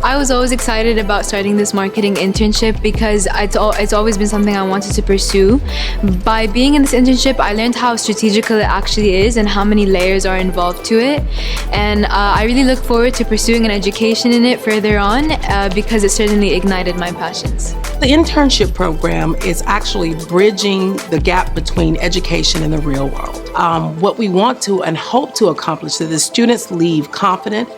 I was always excited about starting this marketing internship because it's always been something I wanted to pursue. By being in this internship, I learned how strategical it actually is and how many layers are involved to it. And I really look forward to pursuing an education in it further on because it certainly ignited my passions. The internship program is actually bridging the gap between education and the real world. What we want to and hope to accomplish is that the students leave confident.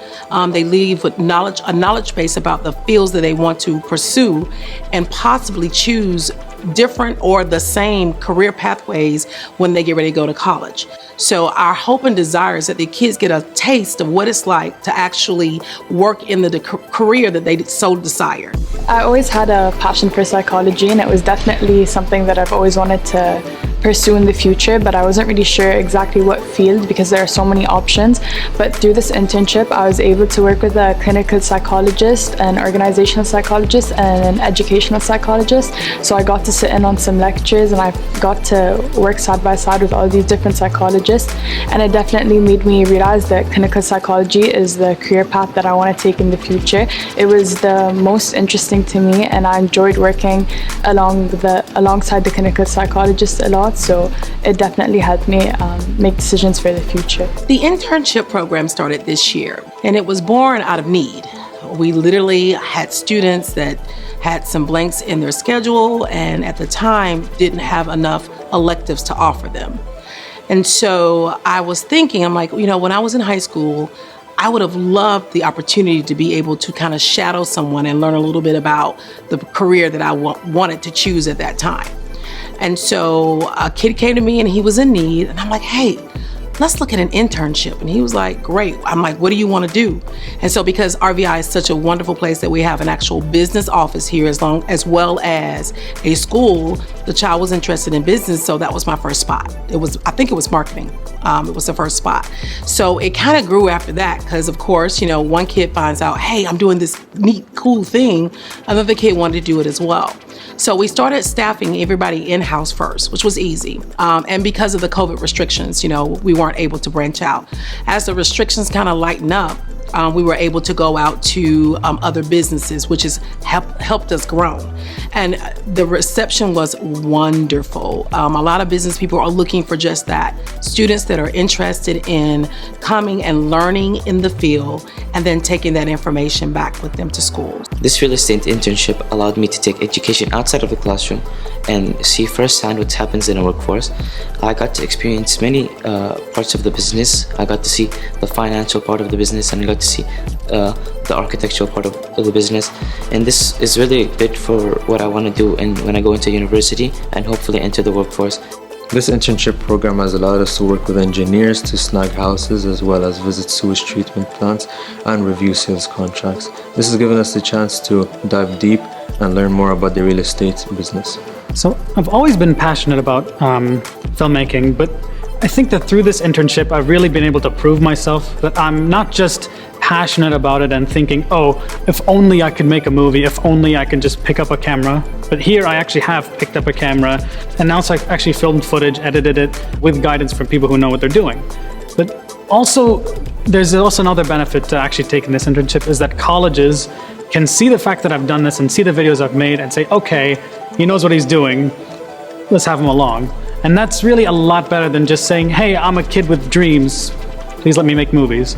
They leave with a knowledge base about the fields that they want to pursue and possibly choose different or the same career pathways when they get ready to go to college. So our hope and desire is that the kids get a taste of what it's like to actually work in the career that they so desire. I always had a passion for psychology, and it was definitely something that I've always wanted to pursue in the future, but I wasn't really sure exactly what field because there are so many options. But through this internship, I was able to work with a clinical psychologist, an organizational psychologist, and an educational psychologist. So I got to sit in on some lectures and I got to work side by side with all these different psychologists, and it definitely made me realize that clinical psychology is the career path that I want to take in the future. It was the most interesting to me, and I enjoyed working alongside the clinical psychologist a lot. So it definitely helped me make decisions for the future. The internship program started this year, and it was born out of need. We literally had students that had some blanks in their schedule and at the time didn't have enough electives to offer them. And so I was thinking, I'm like, when I was in high school, I would have loved the opportunity to be able to kind of shadow someone and learn a little bit about the career that I wanted to choose at that time. And so a kid came to me and he was in need, and I'm like, hey, let's look at an internship. And he was like, great. I'm like, what do you want to do? And so because RVI is such a wonderful place that we have an actual business office here as well as a school, the child was interested in business. So that was my first spot. I think it was marketing. It was the first spot. So it kind of grew after that because, of course, one kid finds out, hey, I'm doing this neat, cool thing. Another kid wanted to do it as well. So we started staffing everybody in-house first, which was easy. And because of the COVID restrictions, we weren't able to branch out. As the restrictions kind of lighten up, we were able to go out to other businesses, which has helped us grow. And the reception was wonderful. A lot of business people are looking for just that. Students that are interested in coming and learning in the field and then taking that information back with them to school. This real estate internship allowed me to take education outside of the classroom and see firsthand what happens in a workforce. I got to experience many parts of the business. I got to see the financial part of the business, and I got to see the architectural part of the business. And this is really good for what I want to do when I go into university and hopefully enter the workforce. This internship program has allowed us to work with engineers to snag houses as well as visit sewage treatment plants and review sales contracts. This has given us the chance to dive deep and learn more about the real estate business. So I've always been passionate about filmmaking, but I think that through this internship, I've really been able to prove myself that I'm not just passionate about it and thinking, oh, if only I could make a movie, if only I could just pick up a camera. But here I actually have picked up a camera, and now I've actually filmed footage, edited it with guidance from people who know what they're doing. But also, there's also another benefit to actually taking this internship is that colleges can see the fact that I've done this and see the videos I've made and say, okay, he knows what he's doing, let's have him along. And that's really a lot better than just saying, hey, I'm a kid with dreams, please let me make movies.